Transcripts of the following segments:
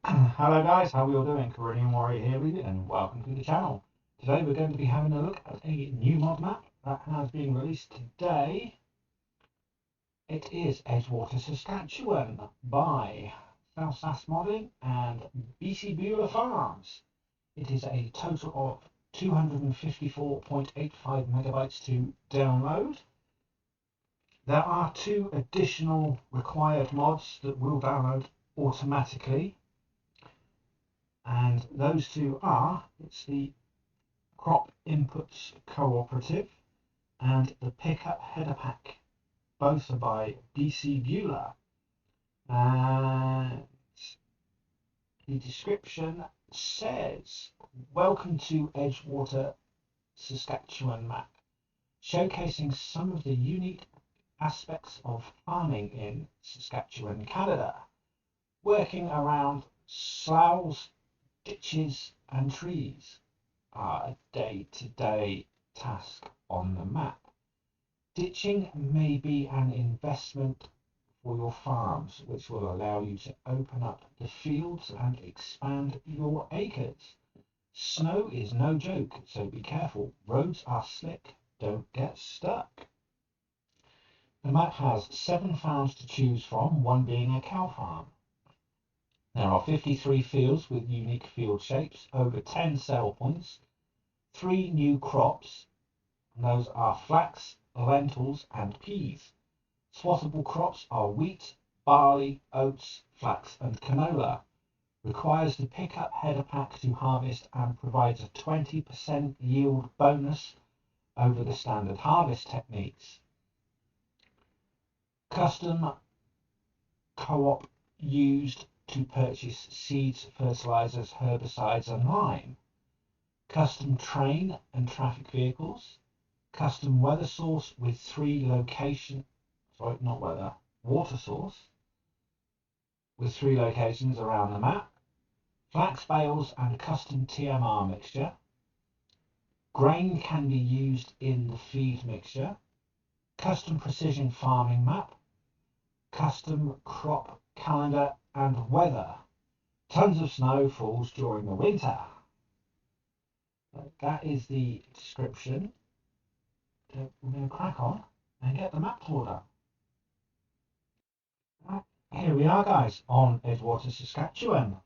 Hello guys, how are we all doing? Carillion Warrior here with you and welcome to the channel. Today we're going to be having a look at a new mod map that has been released today. It is Edgewater Saskatchewan by Sask Modding and BcBuhler Farms. It is a total of 254.85 megabytes to download. There are two additional required mods that will download automatically. And those two are, it's the Crop Inputs Cooperative and the Pickup Header Pack. Both are by BcBuhler. And the description says, welcome to Edgewater Saskatchewan map, showcasing some of the unique aspects of farming in Saskatchewan, Canada, working around sloughs, ditches and trees are a day-to-day task on the map. Ditching may be an investment for your farms, which will allow you to open up the fields and expand your acres. Snow is no joke, so be careful. Roads are slick, don't get stuck. The map has 7 farms to choose from, one being a cow farm. There are 53 fields with unique field shapes, over 10 sell points, 3 new crops, and those are flax, lentils and peas. Swattable crops are wheat, barley, oats, flax and canola. Requires the pickup header pack to harvest and provides a 20% yield bonus over the standard harvest techniques. Custom co-op used to purchase seeds, fertilizers, herbicides and lime. Custom train and traffic vehicles. Custom weather source with 3 water source with 3 locations around the map. Flax bales and custom TMR mixture. Grain can be used in the feed mixture. Custom precision farming map. Custom crop calendar and weather. Tons of snow falls during the winter. That is the description. We're going to crack on and get the map to order. Here we are guys on Edgewater, Saskatchewan.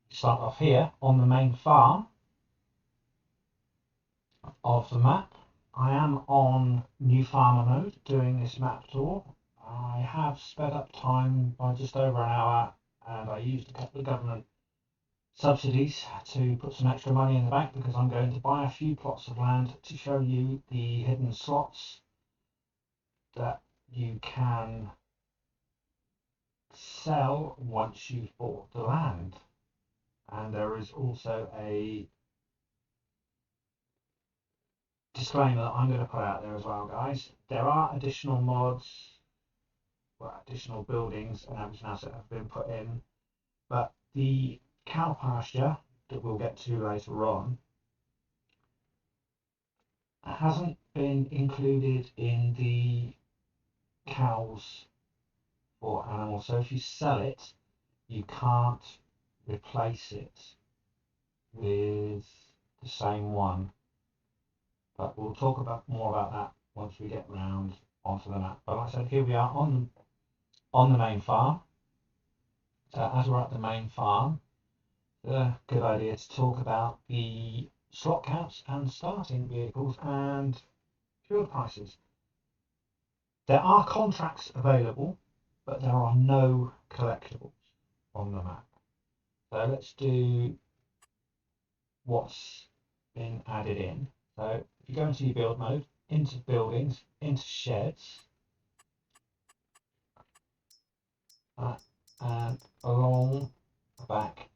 Start off here on the main farm of the map. I am on new farmer mode doing this map tour. I have sped up time by just over an hour and I used a couple of government subsidies to put some extra money in the bank because I'm going to buy a few plots of land to show you the hidden slots that you can sell once you've bought the land. And there is also a disclaimer that I'm going to put out there as well, guys. There are additional mods, additional buildings and everything else that have been put in, but the cow pasture that we'll get to later on hasn't been included in the cows for animals. So if you sell it, you can't replace it with the same one. But we'll talk more about that once we get round onto the map. But like I said, here we are on the main farm. As we're at the main farm, a good idea to talk about the slot counts and starting vehicles and fuel prices. There are contracts available, but there are no collectibles on the map. So let's do what's been added in. So if you go into your build mode, into buildings, into sheds, and along the back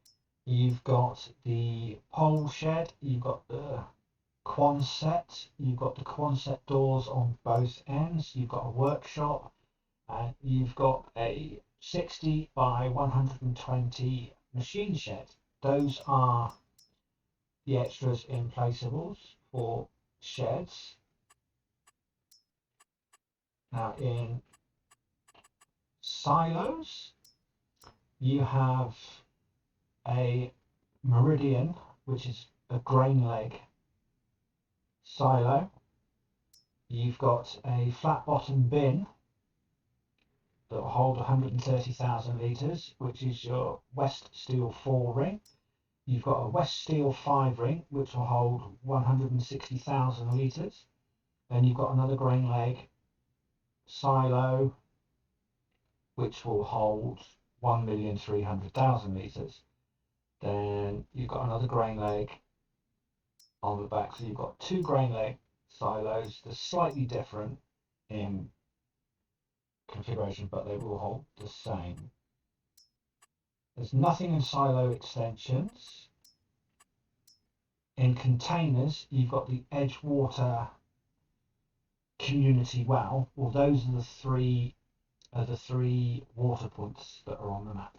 you've got the pole shed, you've got the Quonset, you've got the Quonset doors on both ends, you've got a workshop, and you've got a 60 by 120 machine shed. Those are the extras in placeables for sheds. Now in silos, you have a meridian, which is a grain leg silo. You've got a flat bottom bin that will hold 130,000 litres, which is your West Steel 4 ring. You've got a West Steel 5 ring, which will hold 160,000 litres. Then you've got another grain leg silo, which will hold 1,300,000 litres. Then you've got another grain leg on the back. So you've got two grain leg silos. They're slightly different in configuration, but they will hold the same. There's nothing in silo extensions. In containers, you've got the Edgewater community well. Well, those are the three water points that are on the map.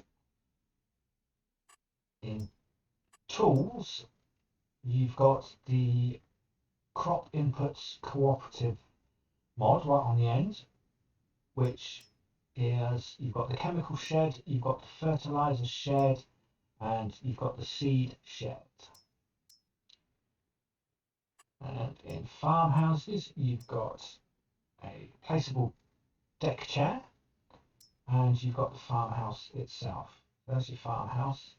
In tools, you've got the crop inputs cooperative mod right on the end, which is, you've got the chemical shed, you've got the fertilizer shed, and you've got the seed shed. And in farmhouses, you've got a placeable deck chair, and you've got the farmhouse itself. There's your farmhouse,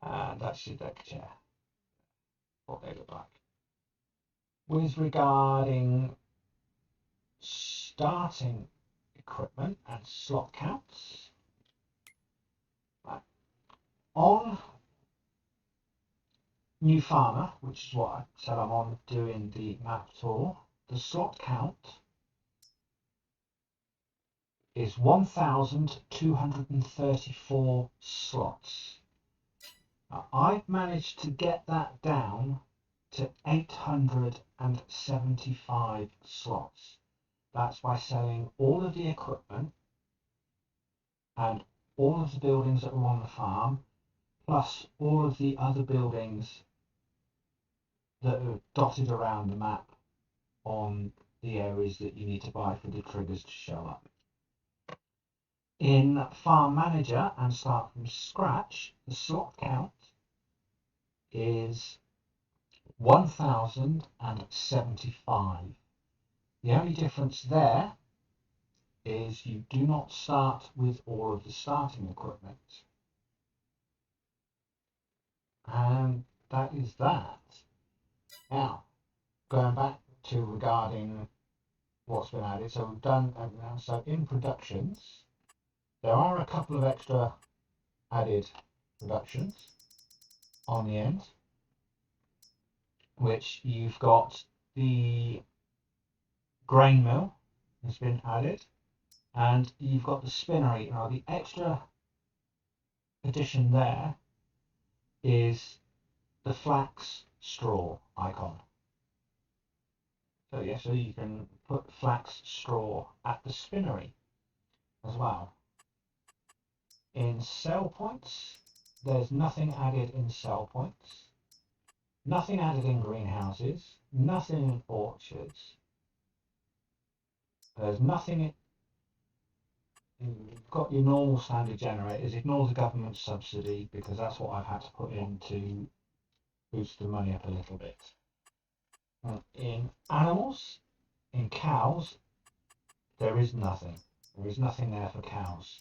and that's your deck chair, what they look like. With regarding starting equipment and slot counts, right, on New Farmer, which is what I said I'm on doing the map tour, the slot count is 1,234 slots. Now, I've managed to get that down to 875 slots. That's by selling all of the equipment and all of the buildings that are on the farm, plus all of the other buildings that are dotted around the map on the areas that you need to buy for the triggers to show up. In Farm Manager and Start from Scratch, the slot count is 1,075. The only difference there is you do not start with all of the starting equipment. And that is that. Now, going back to regarding what's been added. So we've done, so in productions, there are a couple of extra added productions on the end, which you've got the grain mill has been added, and you've got the spinnery. Now the extra addition there is the flax straw icon. So yeah, so you can put flax straw at the spinnery as well. In sell points, there's nothing added in sell points, nothing added in greenhouses, nothing in orchards. There's nothing you've got your normal standard generators. Ignore the government subsidy because that's what I've had to put in to boost the money up a little bit. In animals, in cows, there is nothing. There is nothing there for cows.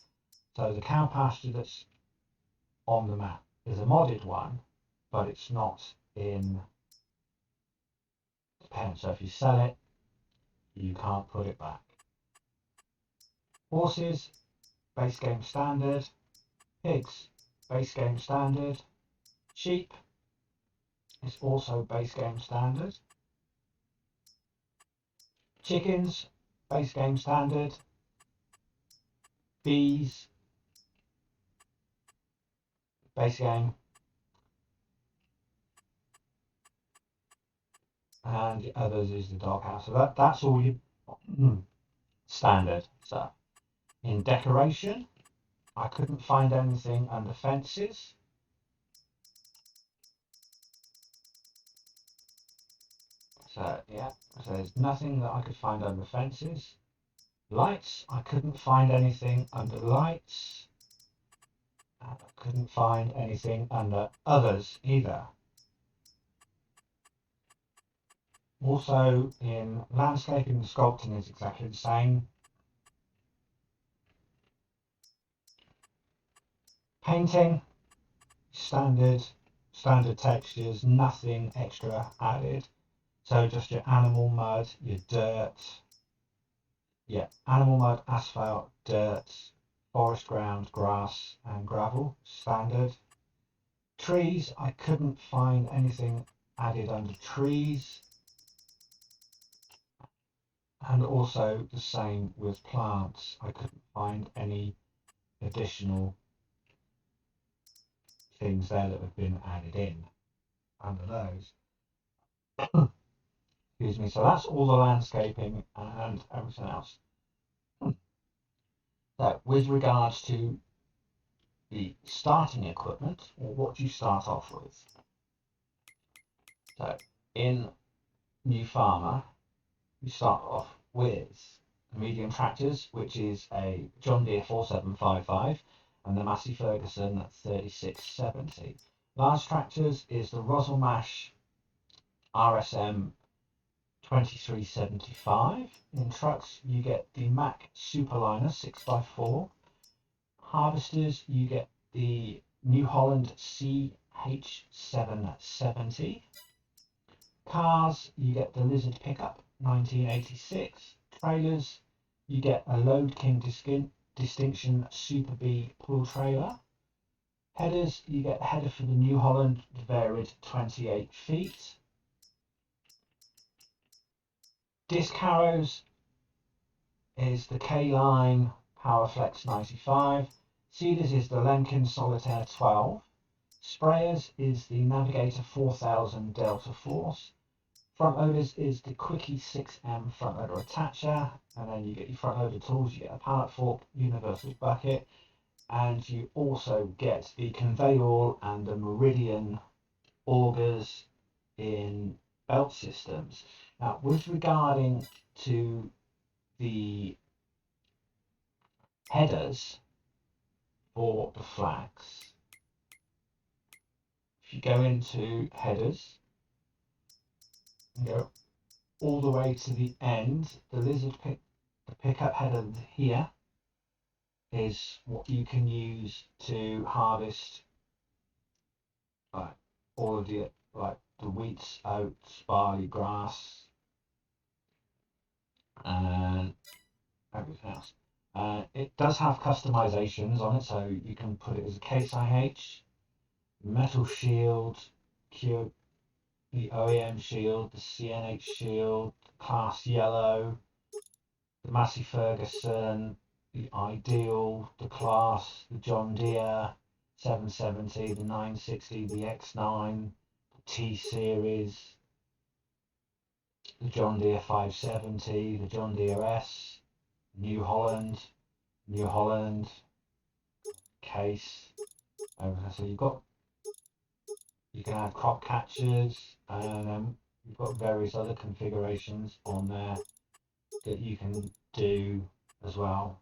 So the cow pasture that's on the map is a modded one, but it's not in the pen. So if you sell it, you can't put it back. Horses, base game standard. Pigs, base game standard. Sheep is also base game standard. Chickens, base game standard. Bees, base game. And the others is the doghouse. So that's all you standard stuff. In decoration, I couldn't find anything under fences. So yeah, so there's nothing that I could find under fences. Lights, I couldn't find anything under lights. I couldn't find anything under others either. Also in landscaping, the sculpting is exactly the same. Painting, standard textures, nothing extra added. So just your animal mud, your dirt, animal mud, asphalt, dirt, forest ground, grass and gravel, standard. Trees, I couldn't find anything added under trees. And also the same with plants. I couldn't find any additional things there that have been added in under those. Excuse me. So that's all the landscaping and everything else. So with regards to the starting equipment, or what do you start off with? So in New Farmer, you start off with medium tractors, which is a John Deere 4755 and the Massey Ferguson 3670. Large tractors is the Rosselmash RSM 2375. In trucks, you get the Mack Superliner 6x4. Harvesters, you get the New Holland CH770. Cars, you get the Lizard Pickup 1986. Trailers, you get a Load King Distinction Super B pull trailer. Headers, you get a header for the New Holland varied 28 feet. Disc harrows is the K-Line Powerflex 95. Seeders is the Lemkin Solitaire 12. Sprayers is the Navigator 4000 Delta Force. Front loaders is the Quickie 6M front loader attacher, and then you get your front loader tools, you get a pallet fork, universal bucket, and you also get the Conveyall and the Meridian augers in belt systems. Now, with regarding to the headers for the flax, if you go into headers and go all the way to the end, the pickup header here is what you can use to harvest all of the the wheats, oats, barley, grass, and everything else. It does have customizations on it, so you can put it as a Case IH, metal shield, the OEM shield, the CNH shield, Class Yellow, the Massey Ferguson, the Ideal, the Class, the John Deere 770, the 960, the X9, the T Series, the John Deere 570, the John Deere S, New Holland, Case. So you can have crop catchers, and then you've got various other configurations on there that you can do as well.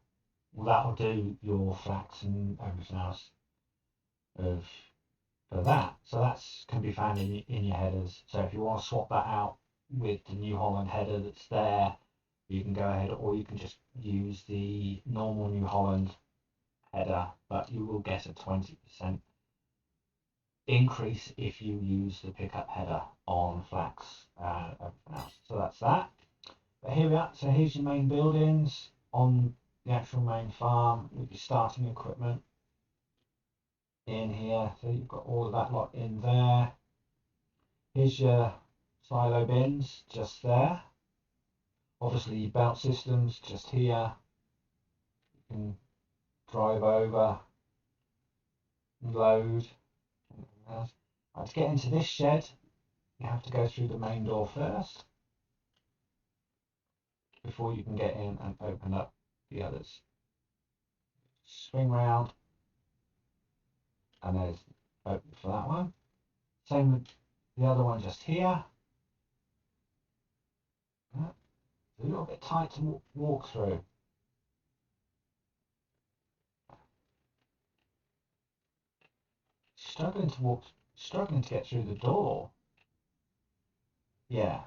That'll do your flax and everything else for that. So that's can be found in your headers. So if you want to swap that out with the New Holland header that's there, you can go ahead, or you can just use the normal New Holland header, but you will get a 20% increase if you use the pickup header on flax and everything else. So that's that. But here we are. So here's your main buildings on the actual main farm with your starting equipment in here. So you've got all of that lot in there. Here's your silo bins just there. Obviously your belt systems just here. You can drive over and load. To get into this shed, you have to go through the main door first before you can get in and open up the others. Swing round, and there's open for that one. Same with the other one just here. It's a little bit tight to walk through. struggling to get through the door. Yeah,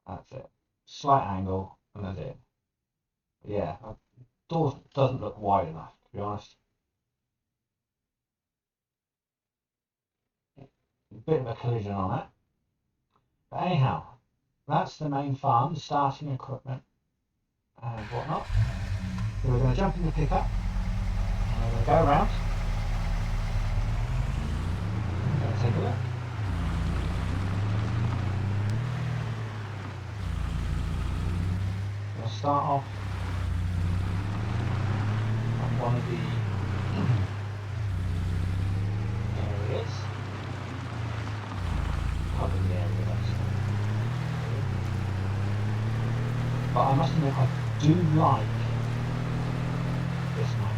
that's it. Slight angle, and that's it. Yeah, the door doesn't look wide enough, to be honest. A bit of a collision on it. But anyhow, that's the main farm, the starting equipment and whatnot. So we're going to jump in the pickup and we're going to go around. We're going to take a look. We'll start off at one of the areas. Cover the area, that's it. But I must admit, I do like this map.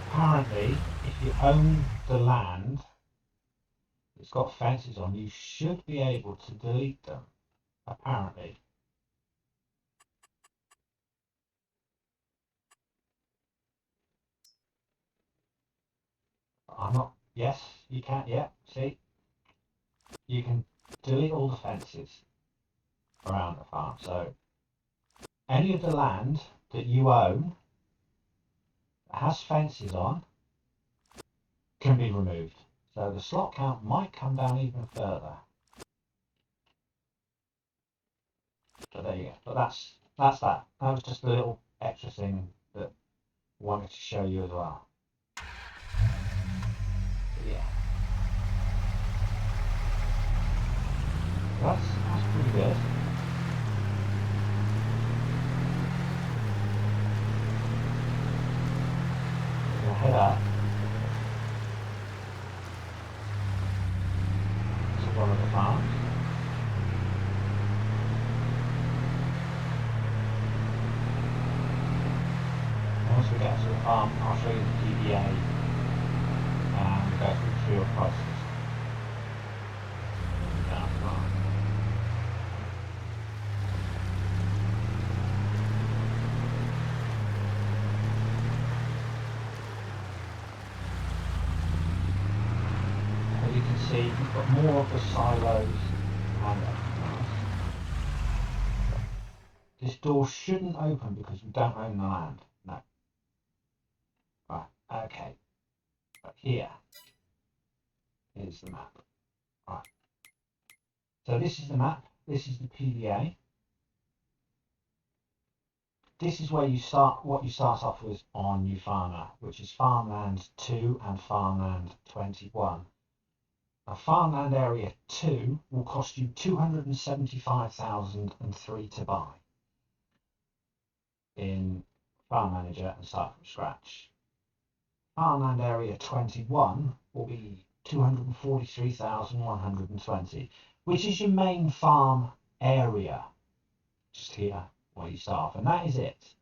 Apparently, if you own the land that's got fences on, you should be able to delete them. Apparently. I'm not. Yes, you can. Yeah, see, you can delete all the fences around the farm. So any of the land that you own that has fences on can be removed. So the slot count might come down even further. But there you go. But that's that. That was just a little extra thing that I wanted to show you as well. But yeah. That's pretty good. We'll head up to one of the farms. Once we get to the farm, I'll show you the PDA and go through the field prices. As you can see, you've got more of the silos and everything else. This door shouldn't open because we don't own the land. No. Right, okay. But here is the map. Right. So this is the map. This is the PDA. This is where you start, what you start off with on your farmer, which is farmland 2 and farmland 21. Now, farmland area 2 will cost you 275,003 to buy in Farm Manager and start from scratch. Farmland area 21 will be 243,120, which is your main farm area, just here where you start off, and that is it.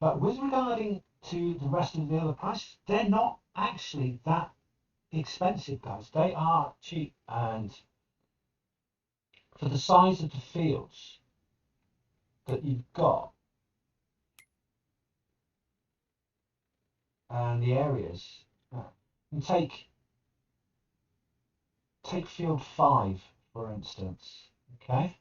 But with regarding to the rest of the other prices, they're not actually that expensive, guys. They are cheap, and for the size of the fields that you've got and the areas, and take field 5 for instance, okay,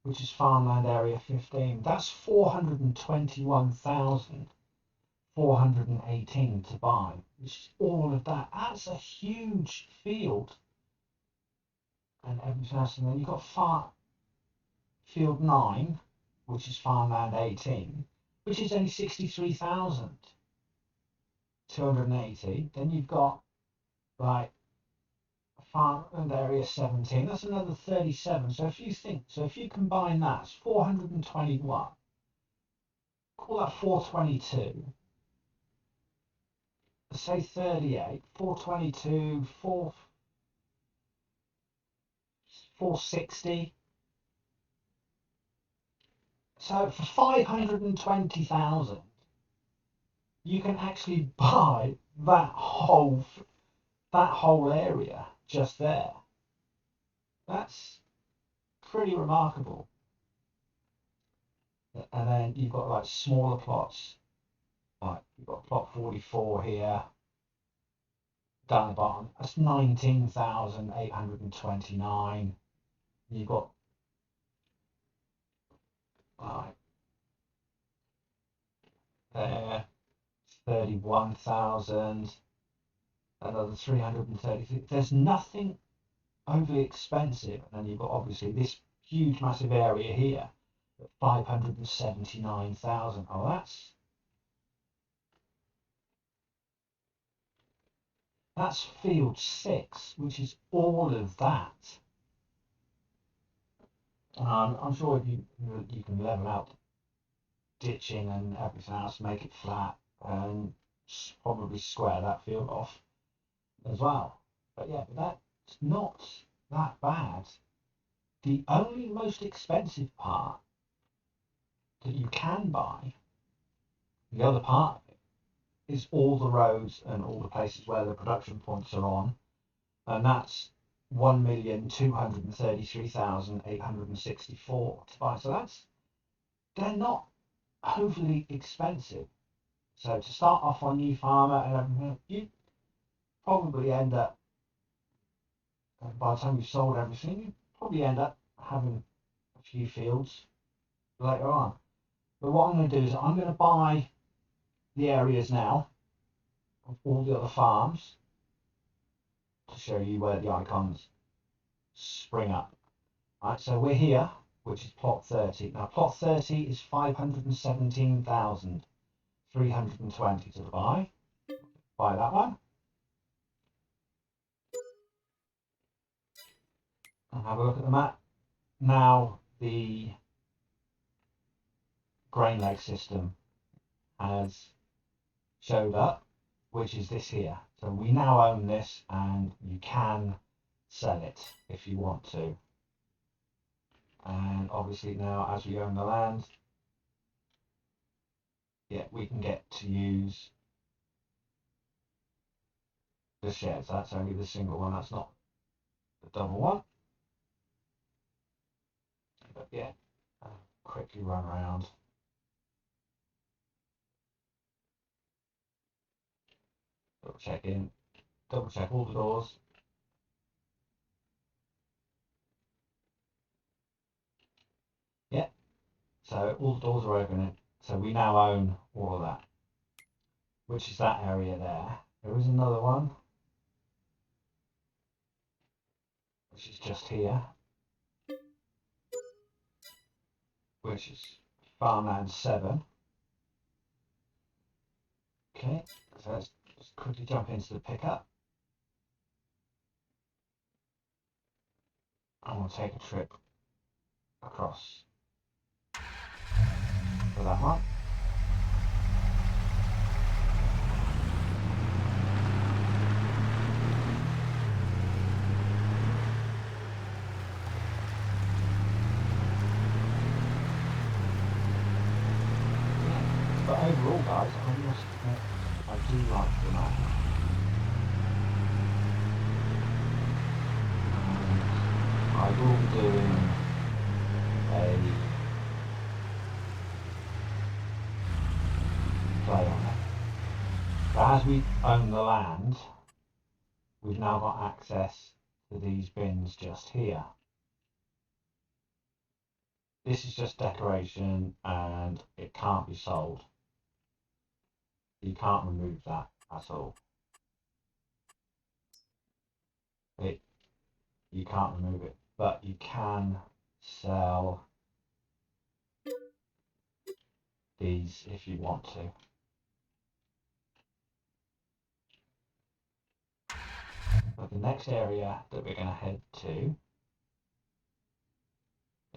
which is farmland area 15. That's 421,418 to buy, which is all of that. That's a huge field and everything else. And then you've got field 9, which is farmland 18, which is only 63,280. Then you've got like farmland area 17. That's another 37. So if you combine that, it's 421. Call that 422. Say 38. 422. 460. So for 520,000, you can actually buy that whole area just there. That's pretty remarkable. And then you've got like smaller plots, like you've got plot 44 here, down the bottom, that's 19,829. You've got right there 31,000, another 333. There's nothing overly expensive, and then you've got obviously this huge massive area here at 579,000. Oh, that's field 6, which is all of that. I'm sure you can level out ditching and everything else, make it flat, and probably square that field off as well. But yeah, that's not that bad. The only most expensive part that you can buy, the other part of it, is all the roads and all the places where the production points are on, and that's 1,233,864 to buy. So they're not overly expensive. So to start off on New Farmer and everything, you probably end up, by the time you've sold everything, you probably end up having a few fields later on. But what I'm going to do is I'm going to buy the areas now of all the other farms to show you where the icons spring up. Right, so we're here, which is plot 30. Now plot 30 is 517,320 to buy. Buy that one. And have a look at the map. Now the grain leg system has showed up, which is this here. So we now own this, and you can sell it if you want to. And obviously now, as we own the land, yeah, we can get to use the sheds. That's only the single one, that's not the double one. But yeah, I'll quickly run around. Double check in, double check all the doors. Yeah, so all the doors are opening. So we now own all of that, which is that area there. There is another one, which is just here, which is farmland 7. Okay, so let's just quickly jump into the pickup. I want to take a trip across for that one. But overall, guys, I must admit, I do like the map. And I will be doing a play on it. But as we own the land, we've now got access to these bins just here. This is just decoration and it can't be sold. You can't remove that at all. You can't remove it, but you can sell these if you want to. But the next area that we're going to head to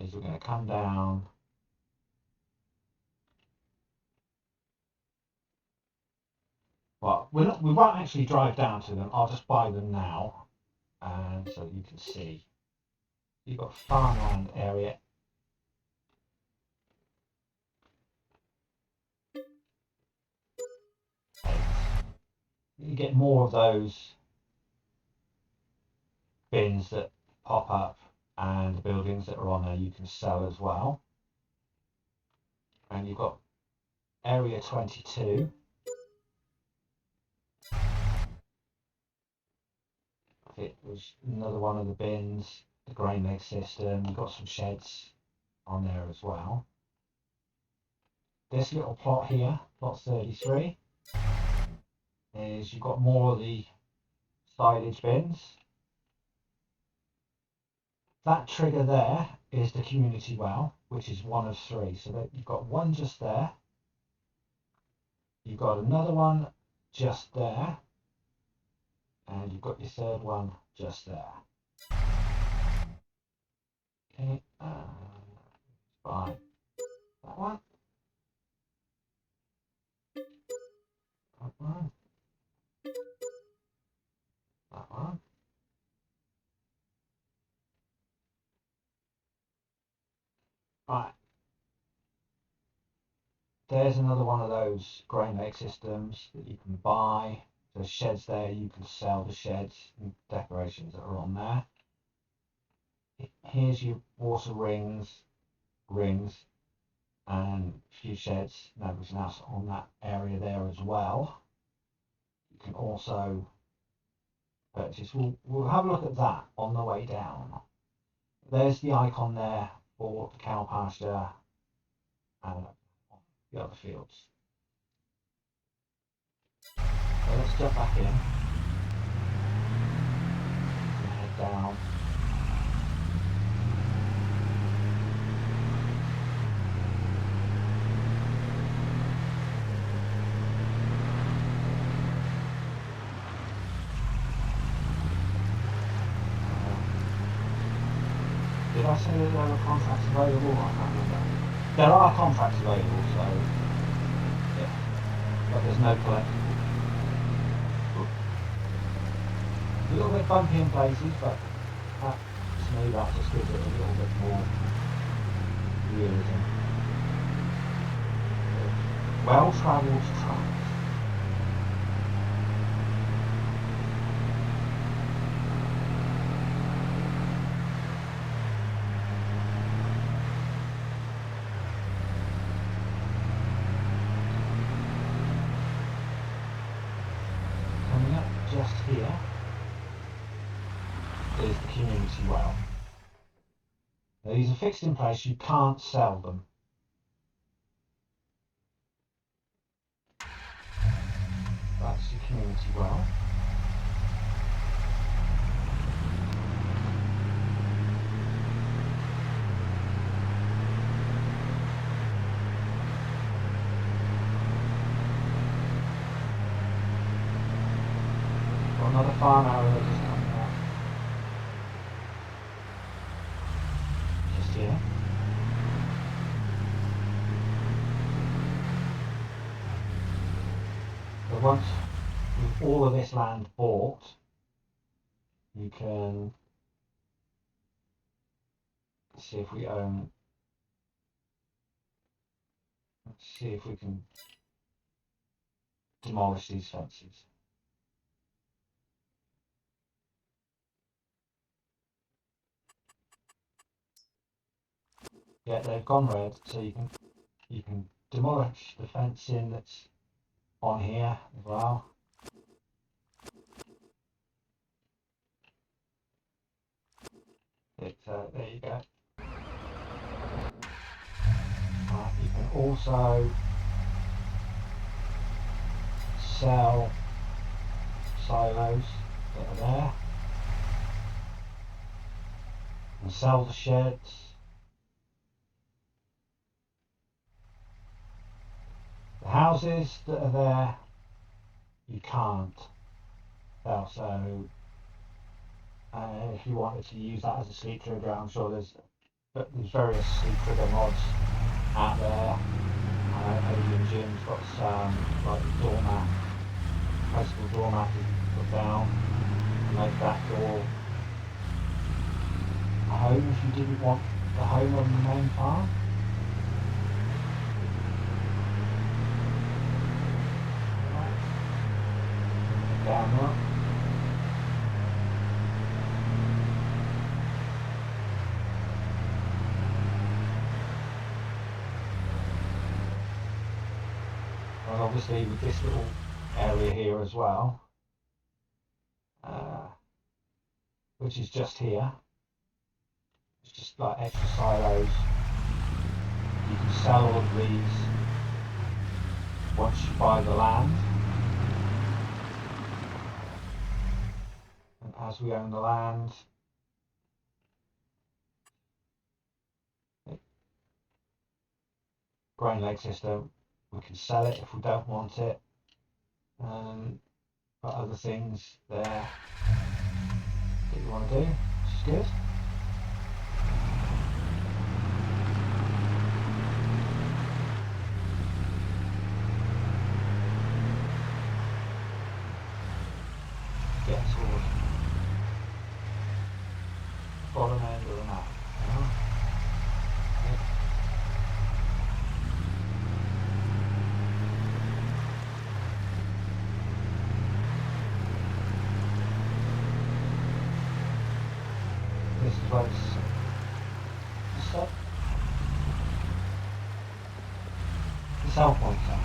is we're going to come down well, we won't actually drive down to them. I'll just buy them now, and so you can see you've got farmland area. You get more of those bins that pop up, and the buildings that are on there you can sell as well. And you've got area 22. it was another one of the bins, the grain leg system. You've got some sheds on there as well. This little plot here, plot 33, is you've got more of the silage bins. That trigger there is the community well, which is one of three. So that you've got one just there. You've got another one just there. And you've got your third one just there. Okay, fine. That one. That one. That one. Right. There's another one of those grain leg systems that you can buy. There's sheds there, you can sell the sheds and decorations that are on there. Here's your water rings, and a few sheds and everything else on that area there as well. You can also purchase. We'll have a look at that on the way down. There's the icon there for the cow pasture and the other fields. So let's jump back in and head down. Did I say that there were contracts available? I can't remember. There are contracts available, so yeah, but there's no collect. A little bit bumpy in places, but to me that just gives it a little bit more realism. Well-travelled tracks. Coming up just here is the community well. Now, these are fixed in place, you can't sell them. That's the community well. Got another farm area just coming up. Just here. But once with all of this land bought, you can see if we own. Let's see if we can demolish these fences. Yeah, they've gone red, so you can demolish the fencing that's on here as well. There you go. You can also sell silos that are there and sell the sheds. The houses that are there, you can't sell. So if you wanted to use that as a sleep trigger, I'm sure there's various sleep trigger mods out there. Alien Jim's got some like doormat, placeable doormat you can put down and make that door a home if you didn't want the home on the main farm. Down look. And obviously with this little area here as well, which is just here. It's just like extra silos. You can sell all of these once you buy the land. And as we own the land, grain leg system, we can sell it if we don't want it. Got other things there that you want to do, which is good. Get towards the bottom end of the map. This is where the sell points are.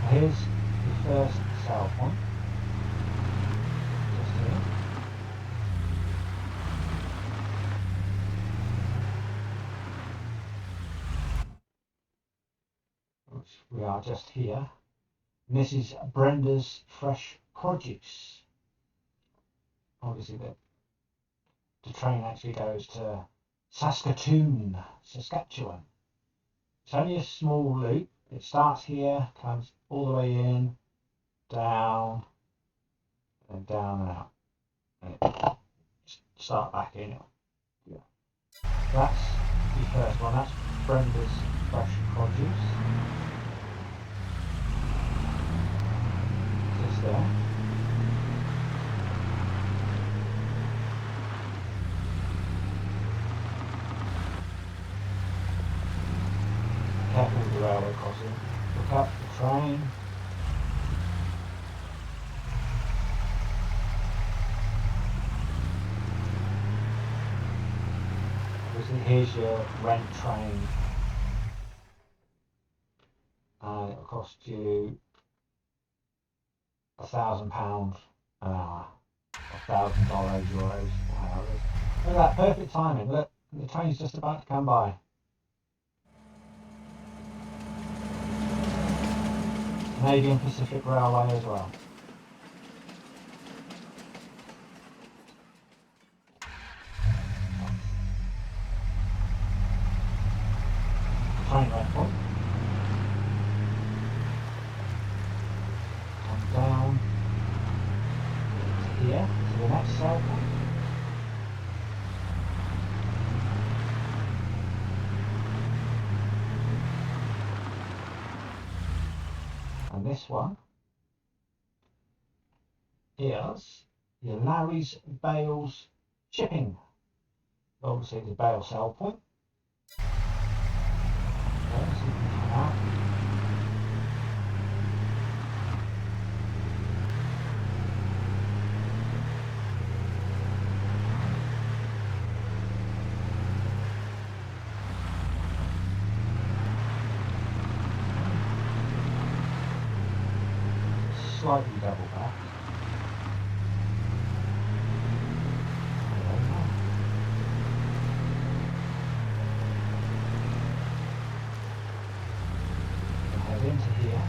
Here's the first sell point. Just here. Which we are just here. And this is Brenda's Fresh Produce. Obviously the train actually goes to Saskatoon, Saskatchewan. It's only a small loop. It starts here, comes all the way in, down, and down and out. And it start back in. Yeah. That's the first one. That's Brenda's Fresh Produce. Just there. Careful with the railway crossing. Look up the train. Obviously here's your rent train. And it'll cost you £1,000 an hour. $1,000 euros an hour. Look at that, perfect timing. Look, the train's just about to come by. Canadian Pacific Railway as well. Train red point. Come down to here, to the next cell point. And this one is your Larry's Bales Shipping. Obviously the bale sell point. Okay, so you can come out. Slightly double back. And head into here.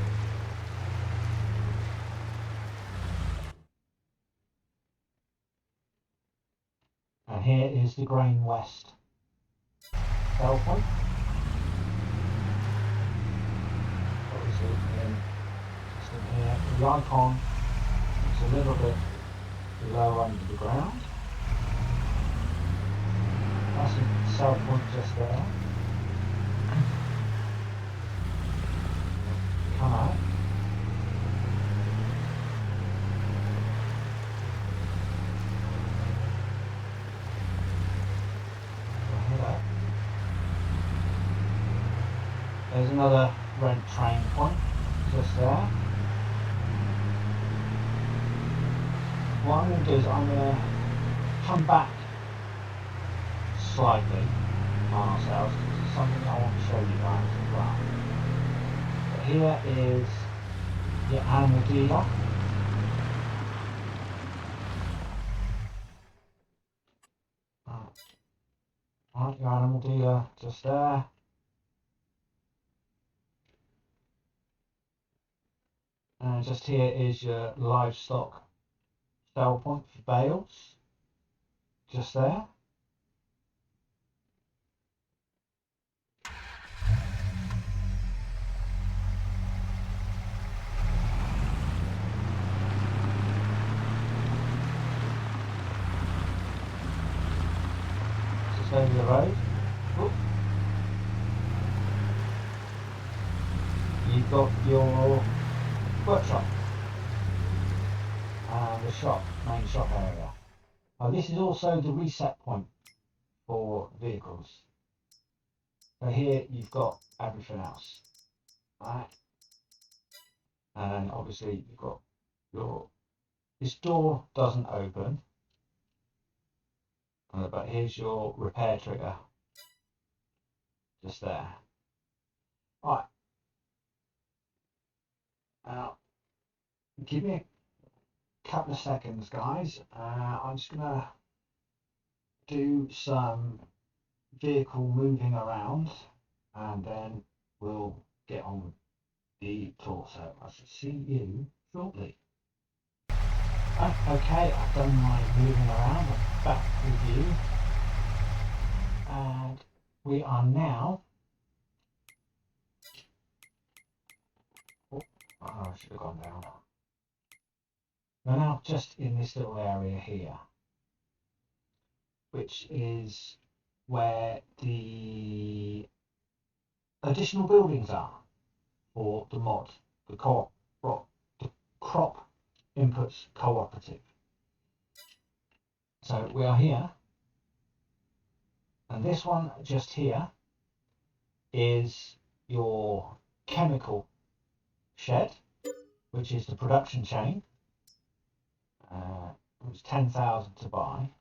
And here is the Grain West sell point. Obviously, here, the icon is a little bit low under the ground. That's a sell point just there. Come out. There's another red train point just there. What I'm going to do is I'm going to come back slightly on ourselves because it's something I want to show you guys as well. But here is your animal dealer. Right, your animal dealer just there. And just here is your livestock sell point for bales. Just there. Just over the road. Oop. You've got your workshop and the shop, main shop area. This is also the reset point for vehicles. So here you've got everything else, right? And obviously you've got this door doesn't open, but here's your repair trigger, just there. Right. Now, give me a couple of seconds, guys. I'm just gonna do some vehicle moving around, and then we'll get on with the tour. So I shall see you shortly. Okay, I've done my moving around. I'm back with you, and we are now. Oh, I should have gone down. We're now just in this little area here, which is where the additional buildings are for the mod, the crop inputs cooperative. So we are here, and this one just here is your chemical shed, which is the production chain. It was 10,000 to buy.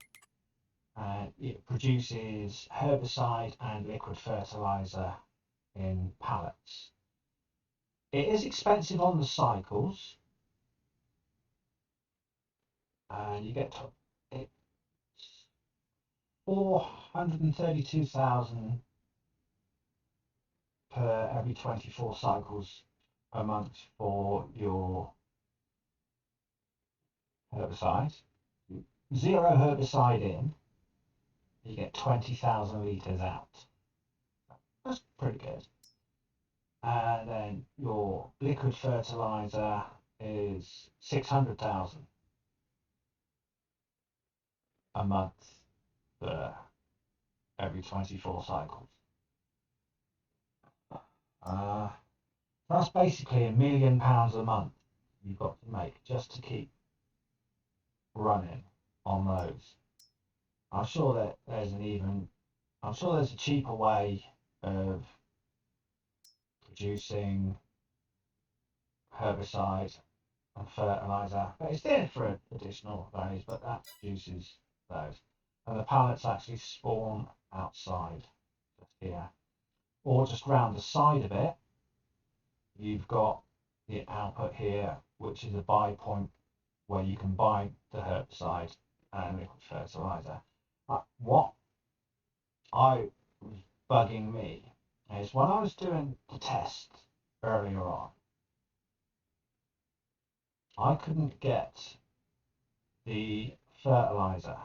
It produces herbicide and liquid fertilizer in pallets. It is expensive on the cycles, and you get it's 432,000 per every 24 cycles a month for your herbicide. Zero herbicide in, you get 20,000 litres out. That's pretty good. And then your liquid fertilizer is 600,000 a month for every 24 cycles. That's basically £1 million a month you've got to make just to keep running on those. I'm sure that there's a cheaper way of producing herbicide and fertilizer, but it's there for additional values, but that produces those. And the pallets actually spawn outside, just here, or just round the side of it. You've got the output here, which is a buy point where you can buy the herbicide and liquid fertilizer. What was bugging me is when I was doing the test earlier on, I couldn't get the fertilizer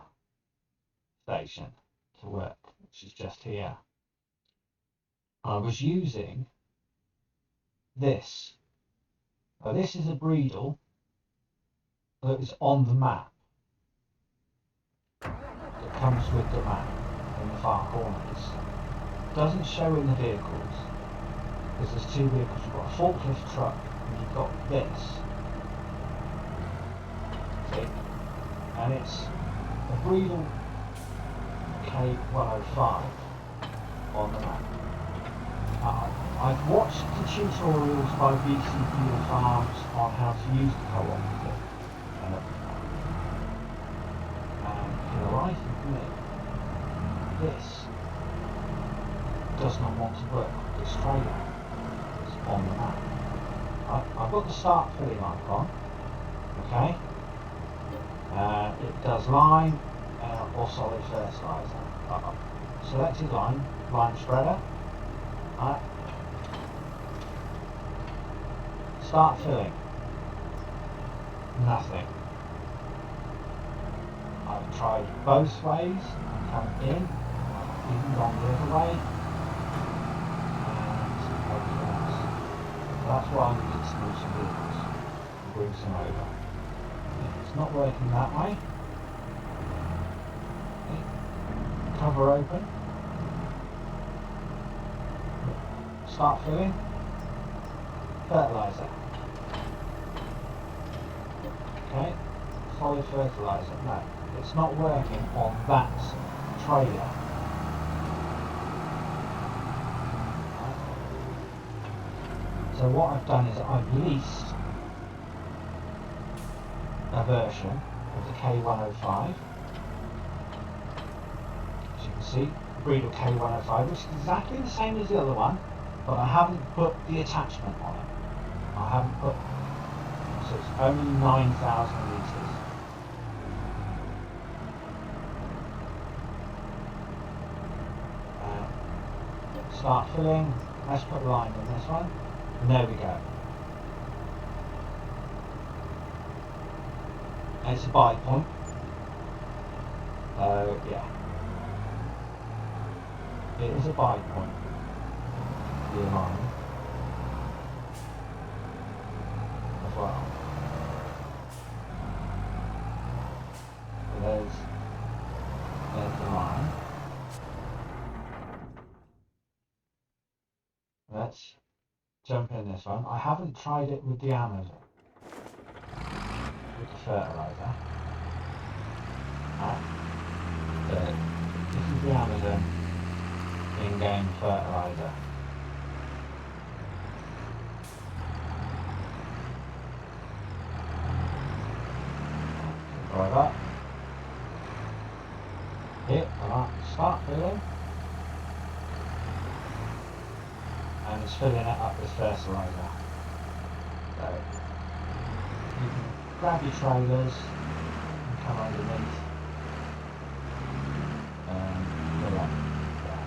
station to work, which is just here. I was using this. Now this is a Breedle that is on the map, that comes with the map in the far corners. It doesn't show in the vehicles, because there's two vehicles. You've got a forklift truck and you've got this. See? And it's a Breedle K105 on the map. I've watched the tutorials by BcBuhler Farms on how to use the cooperative, and for the life of me, this does not want to work with this trailer. It's on the map. I've got the start filling icon, okay? It does lime or solid fertilizer. selected line spreader. Right. Start filling. Nothing. I've tried both ways and come in, I've even gone the other way, and everything else. So that's why I need to move some vehicles and bring some over. If it's not working that way, okay, cover open, start filling, fertiliser. Okay, solid fertiliser. No, it's not working on that trailer. So what I've done is I've leased a version of the K105. As you can see, breed of K105, which is exactly the same as the other one, but I haven't put the attachment on it. I haven't put, so it's only 9,000 litres. Start filling. Let's put lime in this one. And there we go. And it's a buy point. Yeah. It is a buy point. The lime. As well. So there's the line. Let's jump in this one. I haven't tried it with the Amazon, with the fertiliser. This is the Amazon in-game fertiliser. Drive up. Hit, start filling. And it's filling it up with fertiliser. So you can grab your trailers and come underneath and fill up there.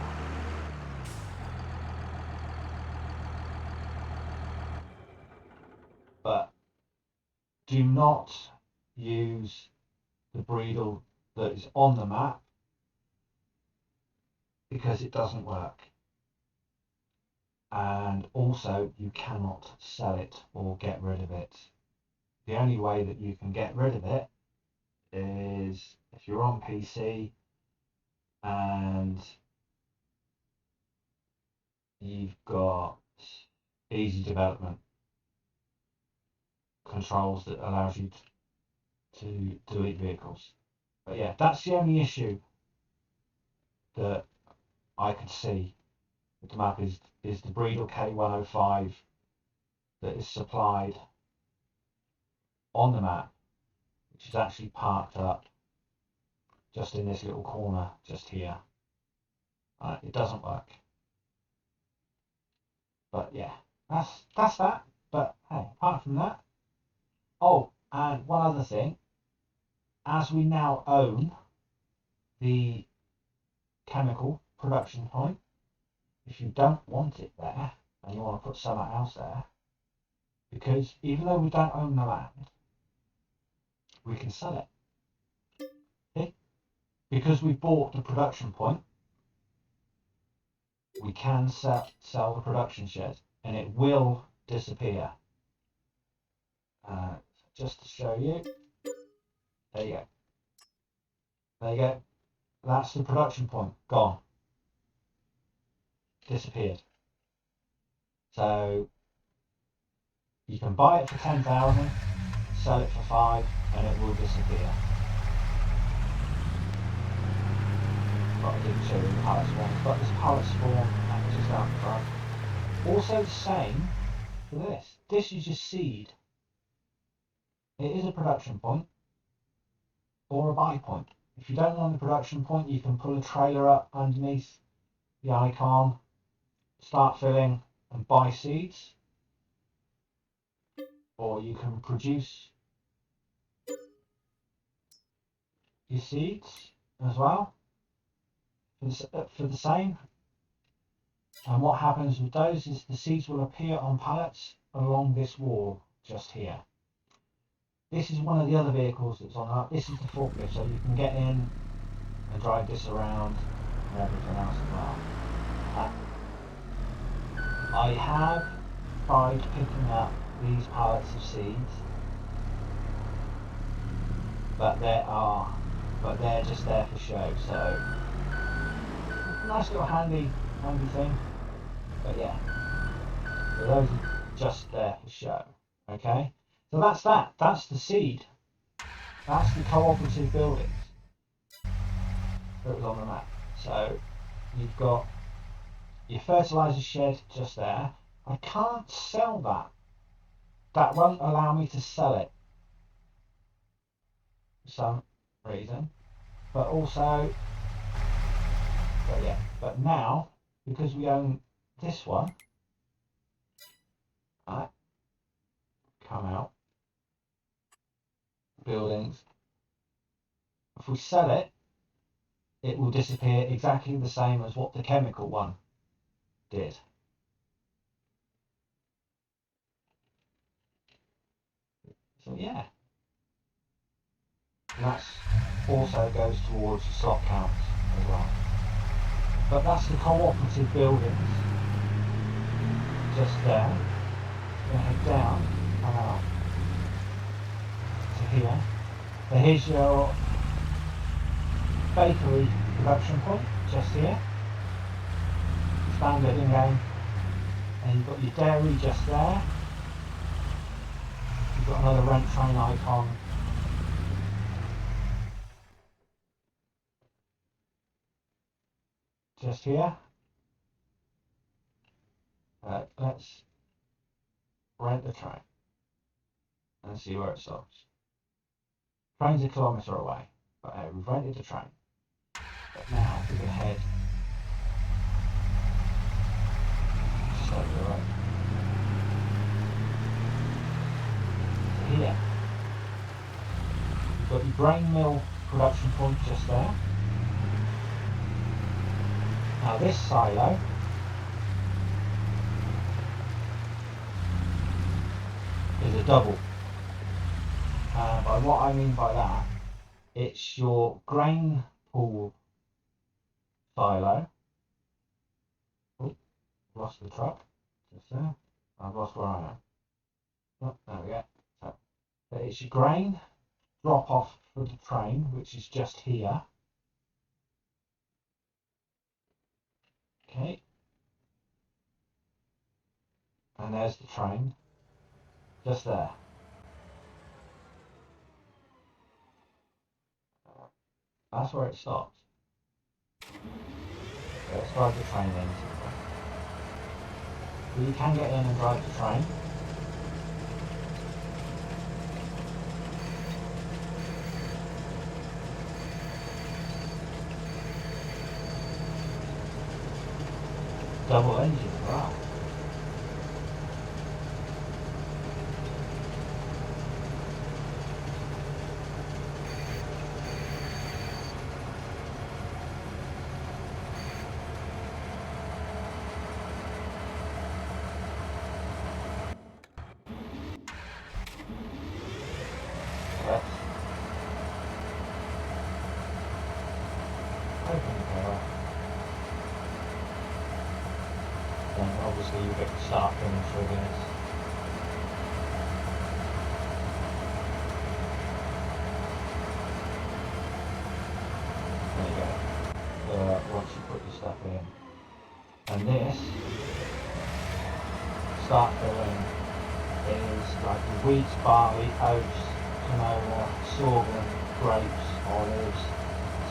But do not use the bridle that is on the map because it doesn't work. And also you cannot sell it or get rid of it. The only way that you can get rid of it is if you're on PC and you've got easy development controls that allows you to delete vehicles. But yeah, that's the only issue that I could see with the map is the Breedle K105 that is supplied on the map, which is actually parked up just in this little corner just here. It doesn't work. But yeah, that's that. But hey, apart from that, oh, and one other thing, as we now own the chemical production point, if you don't want it there and you want to put something else there, because even though we don't own the land, we can sell it. Okay? Because we bought the production point, we can sell the production shed and it will disappear. Just to show you, there you go. There you go. That's the production point, gone. Disappeared. So you can buy it for 10,000, sell it for 5, and it will disappear. But I didn't show you the pallet spawn. But this pallet spawn just out front. Also the same for this. This is your seed. It is a production point or a buy point. If you don't want the production point, you can pull a trailer up underneath the icon, start filling and buy seeds. Or you can produce your seeds as well. for the same. And what happens with those is the seeds will appear on pallets along this wall just here. This is one of the other vehicles that's on that. This is the forklift, so you can get in and drive this around and everything else as well. I have tried picking up these pallets of seeds, but they're just there for show. So nice little handy thing. But yeah, so those are just there for show. Okay, so that's that. That's the seed. That's the cooperative buildings that was on the map. So you've got your fertilizer shed just there. I can't sell that. That won't allow me to sell it for some reason. But also, but now, because we own this one, right, come out, buildings, if we sell it, it will disappear exactly the same as what the chemical one did. So yeah, and that also goes towards the slot counts as well. But that's the cooperative buildings just there. I'm going to head down and out to here. So here's your bakery production point just here. Standard in game. And you've got your dairy just there. You've got another rent train icon. Just here. Let's rent the train and see where it stops. Train's a kilometre away, but we've rented the train. But now we're going to head just over the road. So here, you've got your grain mill production point just there. Now this silo is a double. By what I mean by that, it's your grain pool silo. Oh, lost the truck. Just there. I've lost where I am. Oh, there we go. So it's your grain drop off for the train, which is just here. Okay. And there's the train. Just there. That's where it stops. So let's drive the train in. So you can get in and drive the train. Double engine, wow. Then obviously you get the start going through this. There you go. Once you put your stuff in. And this start filling is like wheat, barley, oats, canola, sorghum, grapes, olives,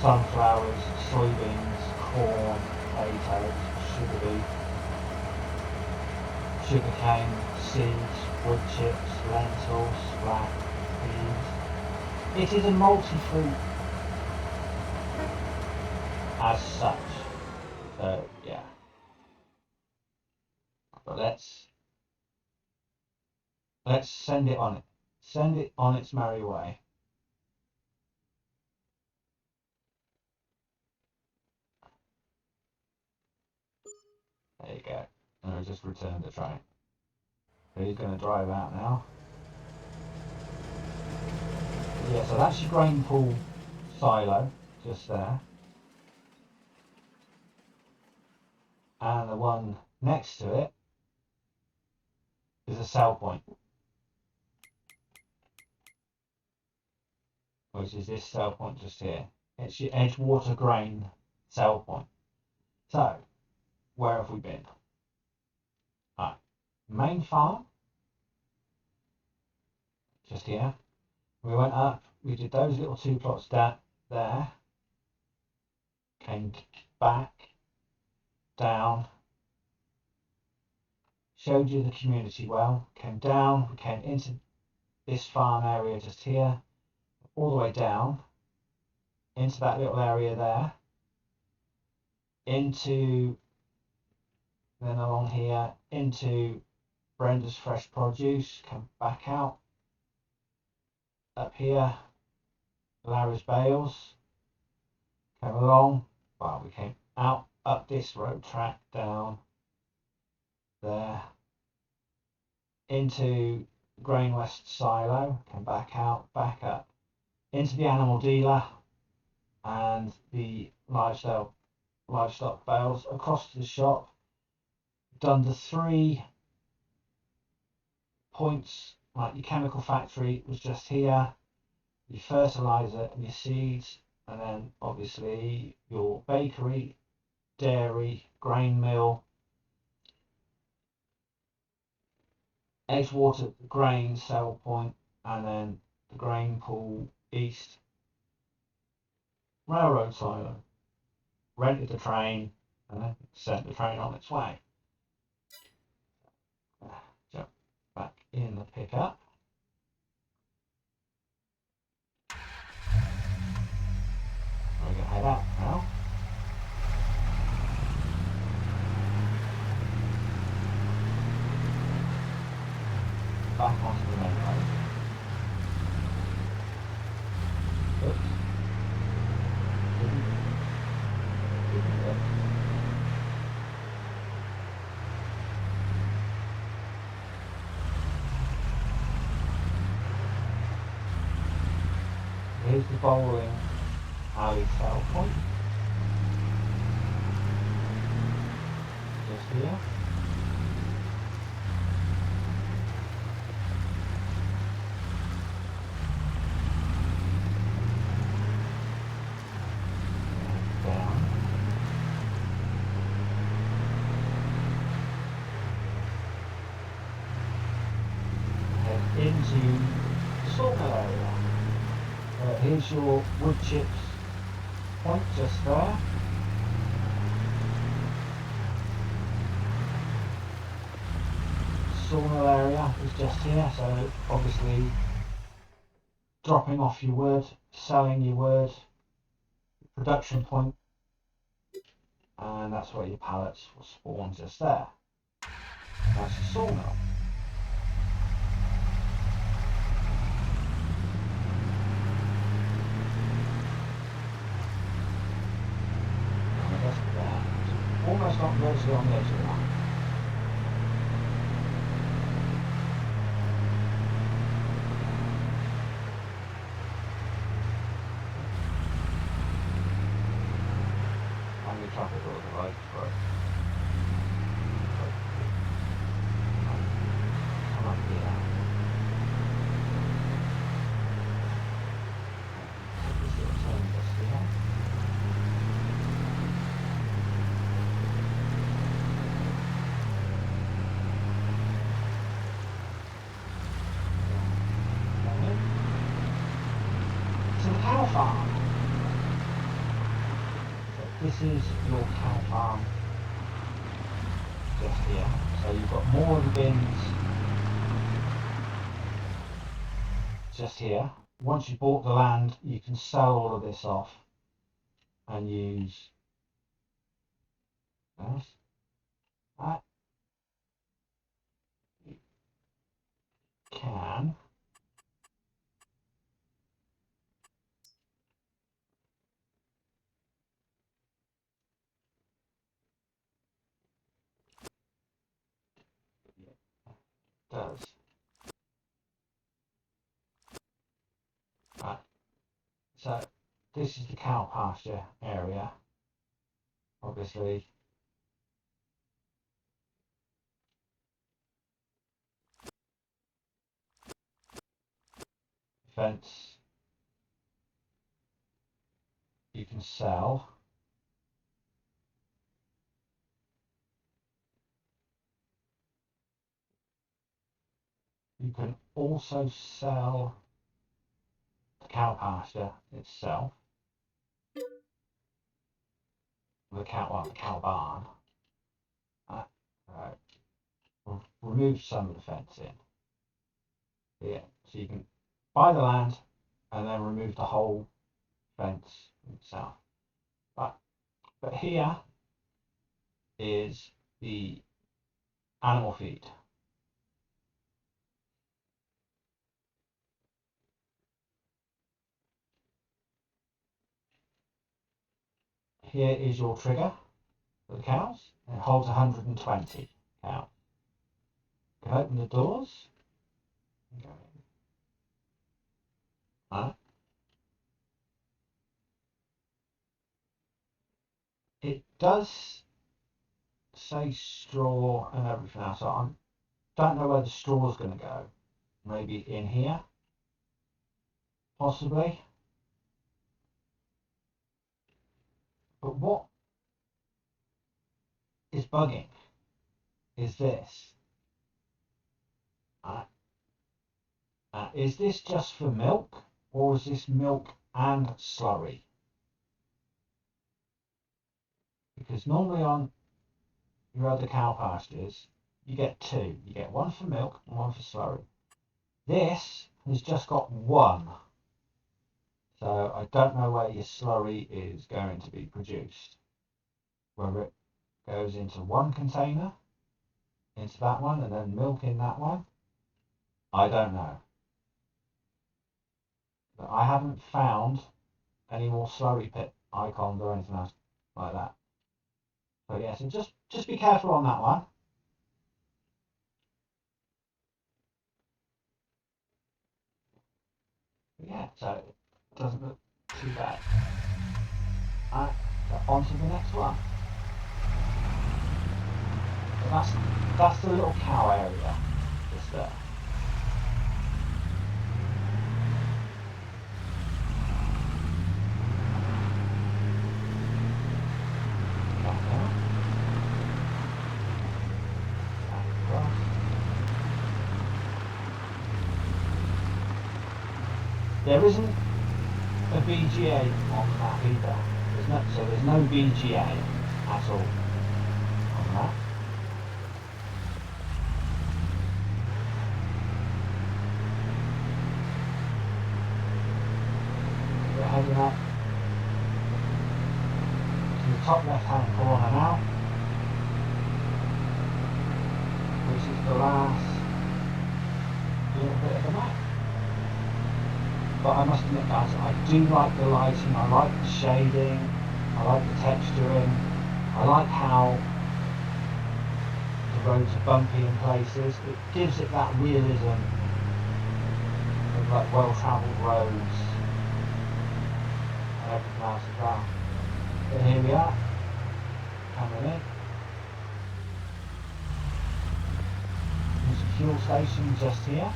sunflowers, soybeans, corn, potatoes, sugar beet, sugarcane, seeds, wood chips, lentils, black beans. It is a multi-fruit as such. So yeah. But let's send it on it. Send it on its merry way. There you go. And I just returned the train. So he's going to drive out now. Yeah, so that's your grain pool silo just there. And the one next to it is a sell point, which is this sell point just here. It's your Edgewater grain sell point. So, where have we been? Right, main farm, just here. We went up, we did those little 2 plots there, came back, down, showed you the community well, came down, we came into this farm area just here, all the way down, into that little area there, into, then along here, into Brenda's Fresh Produce, come back out, up here, Larry's Bales, came along, well, we came out, up this road track, down there, into Grain West Silo, came back out, back up, into the animal dealer, and the livestock bales, across to the shop, done the 3 points, like your chemical factory was just here, your fertilizer and your seeds, and then obviously your bakery, dairy, grain mill, Edgewater grain sell point, and then the grain pool east, railroad silo, rented the train, and then sent the train on its way. Jump back in the pickup. We're going to head out now. Back onto the main road. Oops. Didn't work. Here's the bowling alley sell point. Just here. Into the sawmill area. Here's your wood chips point just there. Sawmill area is just here, so obviously dropping off your wood, selling your wood, production point, and that's where your pallets will spawn just there. That's your sawmill. Almost not virtually on the edge of that. And the traffic will arrive for it. Come up here. This little turn just here. Cow farm. So this is your cow farm just here. So you've got more of the bins just here. Once you've bought the land, you can sell all of this off and use this. That you can does. Right. So this is the cow pasture area. Obviously, fence you can sell. You can also sell the cow pasture itself, the cow barn. We'll remove some of the fencing here, so you can buy the land and then remove the whole fence itself. But here is the animal feed. Here is your trigger for the cows. It holds 120 cows. You can open the doors. Go in. It does say straw and everything else, so I don't know where the straw is going to go. Maybe in here, possibly. But what is bugging is this. Is this just for milk, or is this milk and slurry? Because normally on your other cow pastures, you get two. You get one for milk and one for slurry. This has just got one. So I don't know where your slurry is going to be produced. Whether it goes into one container, into that one, and then milk in that one, I don't know. But I haven't found any more slurry pit icons or anything else like that. So yeah, so just be careful on that one. But yeah, so it doesn't look too bad. Alright, so on to the next one. So that's the little cow area just there. There isn't a BGA on that either. There's no BGA at all on that. We're heading up to the top left hand corner now, which is the last little bit of the map. But I must admit, guys, I do like the lighting, I like the shading, I like the texturing, I like how the roads are bumpy in places. It gives it that realism of like well-travelled roads and everything else as well. But here we are, coming in. There's a fuel station just here.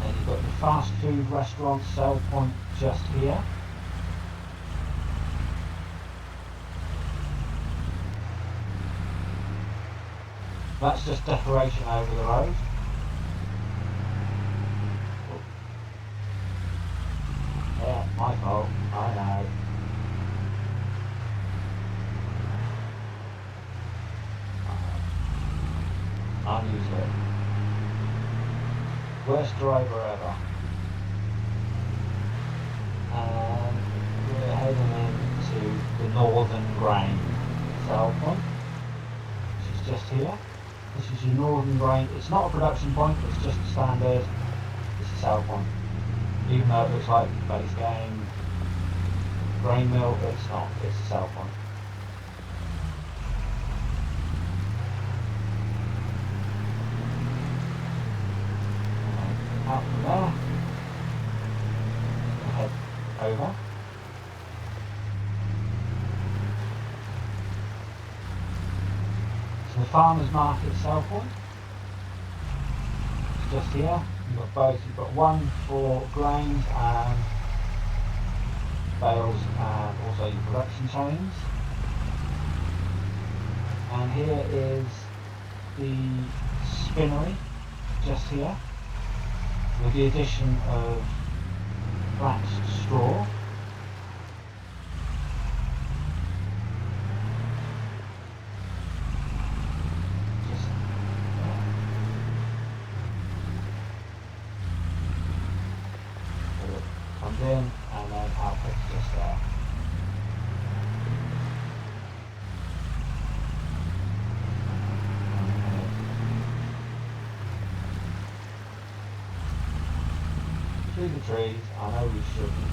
You've got the fast food restaurant sell point just here. That's just decoration over the road. Yeah, my fault, I know. I'm used to it. Worst driver ever. And we're heading into the northern grain sell point, which is just here. This is your northern grain. It's not a production point, it's just a standard. It's a sell point. Even though it looks like base grain mill, it's not. It's a sell point. farmer's market sell point. It's just here. You've got both. You've got one for grains and bales and also your production chains. And here is the spinnery, just here, with the addition of flax straw. Just there. So it comes in and then outputs just there. Through the trees, I know we shouldn't.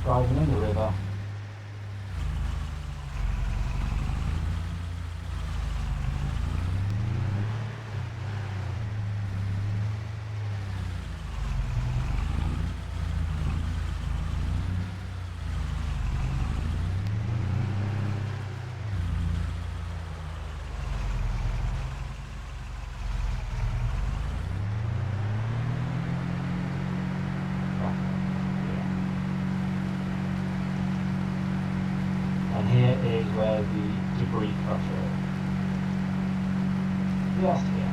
Driving in the river. And here is where the debris crusher is. Yes, here.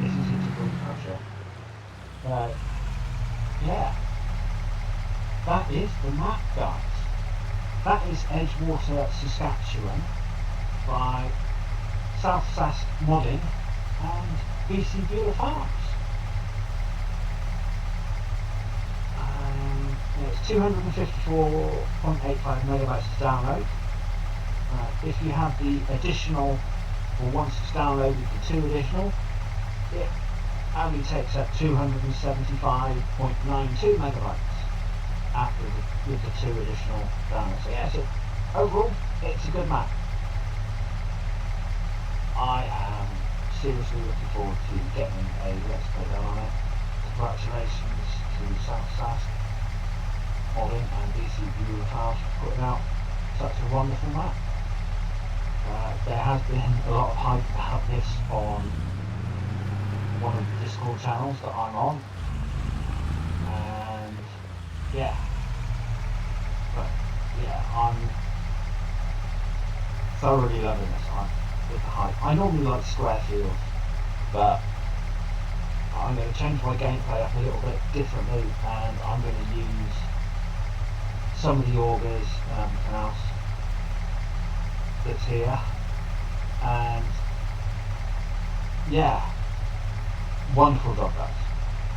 This is a debris crusher. Yeah. That is the map, guys. That is Edgewater, Saskatchewan by Sask Modding and BcBuhler Farms. It's 254.85 megabytes to download. If you have the additional, or once it's downloaded the 2 additional, it only takes up 275.92 megabytes after with the 2 additional downloads. So yeah, so overall, it's a good map. I am seriously looking forward to getting a Let's Play done on it. Congratulations to Sask Modding and BcBuhler Farms for putting out such a wonderful map. There has been a lot of hype about this on one of the Discord channels that I'm on, and yeah, I'm thoroughly loving this with the hype. I normally like square fields, but I'm going to change my gameplay up a little bit differently, and I'm going to use some of the augers and everything else that's here, and yeah, wonderful job guys,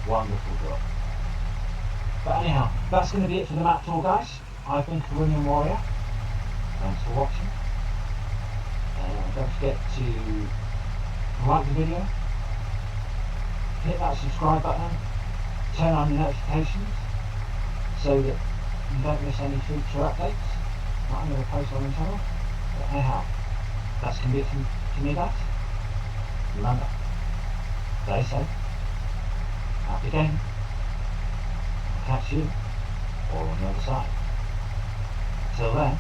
wonderful job. But anyhow, that's going to be it for the map tour, guys. I've been Carillion Warrior. Thanks for watching. Don't forget to like the video, hit that subscribe button, turn on your notifications so that you don't miss any future updates that I'm going to post on the channel. But anyhow, that's going to be it from me, guys. Remember, stay safe, happy game. I'll catch you all on the other side. Till then,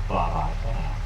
bye bye for now.